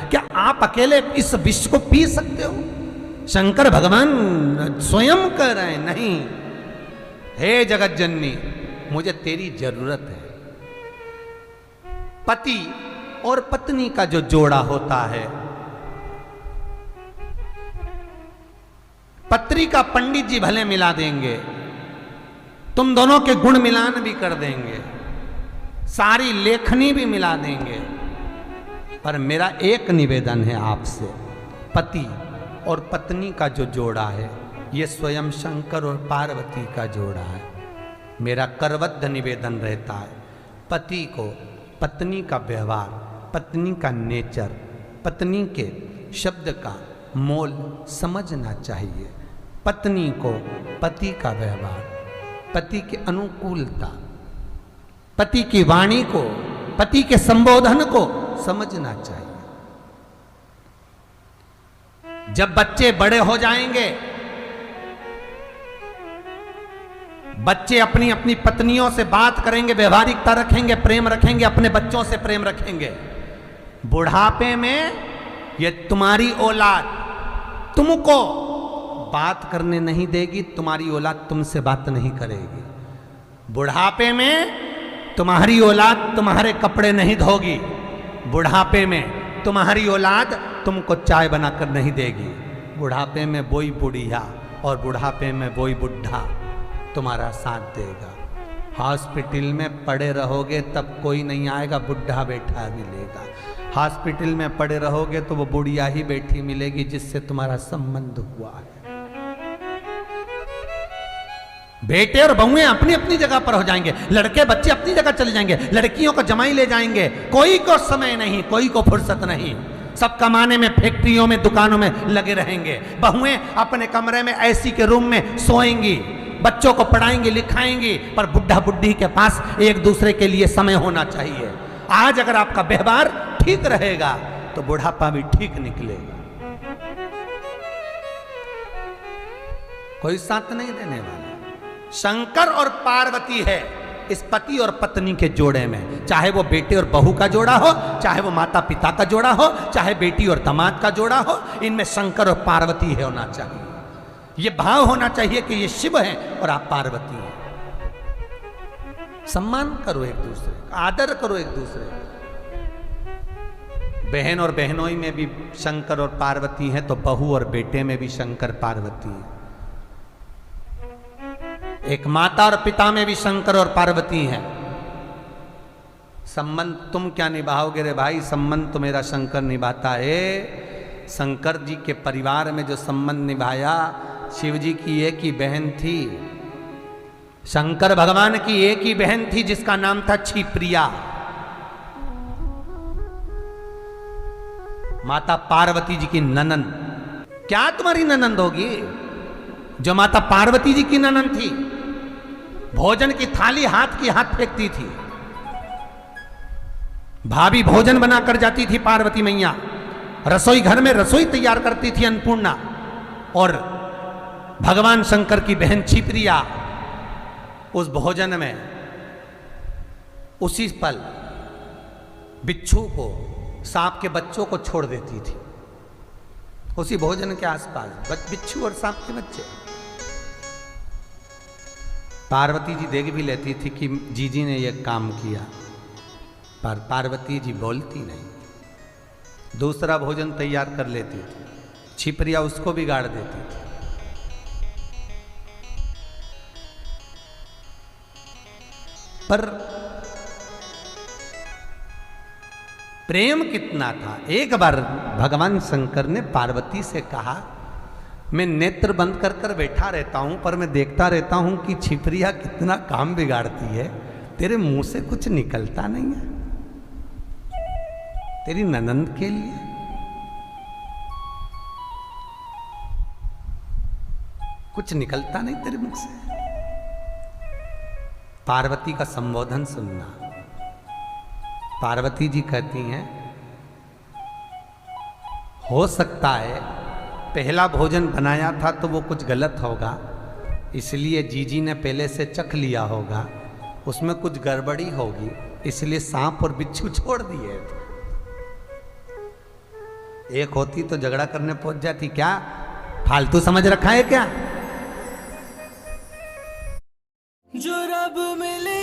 क्या आप अकेले इस विष को पी सकते हो? शंकर भगवान स्वयं कह रहे हैं, नहीं, हे जगत जननी, मुझे तेरी जरूरत है। पति और पत्नी का जो जोड़ा होता है, पत्री का पंडित जी भले मिला देंगे, तुम दोनों के गुण मिलान भी कर देंगे, सारी लेखनी भी मिला देंगे, पर मेरा एक निवेदन है आपसे, पति और पत्नी का जो जोड़ा है, ये स्वयं शंकर और पार्वती का जोड़ा है। मेरा करबद्ध निवेदन रहता है, पति को पत्नी का व्यवहार, पत्नी का नेचर, पत्नी के शब्द का मोल समझना चाहिए। पत्नी को पति का व्यवहार, पति की अनुकूलता, पति की वाणी को, पति के संबोधन को समझना चाहिए। जब बच्चे बड़े हो जाएंगे, बच्चे अपनी अपनी पत्नियों से बात करेंगे, व्यवहारिकता रखेंगे, प्रेम रखेंगे, अपने बच्चों से प्रेम रखेंगे। बुढ़ापे में ये तुम्हारी औलाद तुमको बात करने नहीं देगी, तुम्हारी औलाद तुमसे बात नहीं करेगी। बुढ़ापे में तुम्हारी औलाद तुम्हारे कपड़े नहीं धोगी, बुढ़ापे में तुम्हारी औलाद तुमको चाय बनाकर नहीं देगी। बुढ़ापे में वही बुढ़िया और बुढ़ापे में वही बुढ़ा तुम्हारा साथ देगा। हॉस्पिटल में पड़े रहोगे तब कोई नहीं आएगा, बुढ़ा बैठा मिलेगा। हॉस्पिटल में पड़े रहोगे तो वो बुढ़िया ही बैठी मिलेगी जिससे तुम्हारा संबंध हुआ है। बेटे और बहुएं अपनी अपनी जगह पर हो जाएंगे, लड़के बच्चे अपनी जगह चले जाएंगे, लड़कियों को जमाई ले जाएंगे, कोई को समय नहीं, कोई को फुर्सत नहीं, सब कमाने में, फैक्ट्रियों में, दुकानों में लगे रहेंगे। बहुएं अपने कमरे में एसी के रूम में सोएंगी, बच्चों को पढ़ाएंगी लिखाएंगी, पर बुढ़ा बुढ़ी के पास एक दूसरे के लिए समय होना चाहिए। आज अगर आपका व्यवहार ठीक रहेगा तो बुढ़ापा भी ठीक निकलेगा। कोई साथ नहीं देने वाला। शंकर और पार्वती है इस पति और पत्नी के जोड़े में, चाहे वो बेटे और बहू का जोड़ा हो, चाहे वो माता पिता का जोड़ा हो, चाहे बेटी और दामाद का जोड़ा हो, इनमें शंकर और पार्वती है होना चाहिए। ये भाव होना चाहिए कि ये शिव है और आप पार्वती हैं। सम्मान करो एक दूसरे का, आदर करो एक दूसरे का। बहन और बहनोई में भी शंकर और पार्वती हैं तो बहू और बेटे में भी शंकर पार्वती है। एक माता और पिता में भी शंकर और पार्वती हैं। संबंध तुम क्या निभाओगे रे भाई, संबंध तो मेरा शंकर निभाता है। शंकर जी के परिवार में जो संबंध निभाया, शिव जी की एक ही बहन थी, शंकर भगवान की एक ही बहन थी जिसका नाम था क्षिप्रिया। माता पार्वती जी की ननंद। क्या तुम्हारी ननंद होगी जो माता पार्वती जी की ननंद थी? भोजन की थाली हाथ की हाथ फेंकती थी, भाभी भोजन बनाकर जाती थी पार्वती मैया, रसोई घर में रसोई तैयार करती थी अन्नपूर्णा, और भगवान शंकर की बहन क्षिप्रिया उस भोजन में उसी पल बिच्छू को, सांप के बच्चों को छोड़ देती थी उसी भोजन के आसपास, बिच्छू और सांप के बच्चे। पार्वती जी देख भी लेती थी कि जीजी ने यह काम किया, पर पार्वती जी बोलती नहीं, दूसरा भोजन तैयार कर लेती थी, क्षिप्रिया उसको बिगाड़ देती थी। पर प्रेम कितना था। एक बार भगवान शंकर ने पार्वती से कहा, मैं नेत्र बंद कर कर बैठा रहता हूं पर मैं देखता रहता हूं कि क्षिप्रिया कितना काम बिगाड़ती है, तेरे मुंह से कुछ निकलता नहीं है तेरी ननंद के लिए? कुछ निकलता नहीं तेरे मुख से? पार्वती का संबोधन सुनना। पार्वती जी कहती हैं, हो सकता है पहला भोजन बनाया था तो वो कुछ गलत होगा, इसलिए जीजी ने पहले से चख लिया होगा, उसमें कुछ गड़बड़ी होगी, इसलिए सांप और बिच्छू छोड़ दिए। एक होती तो झगड़ा करने पहुंच जाती, क्या फालतू समझ रखा है क्या? जो रब मिले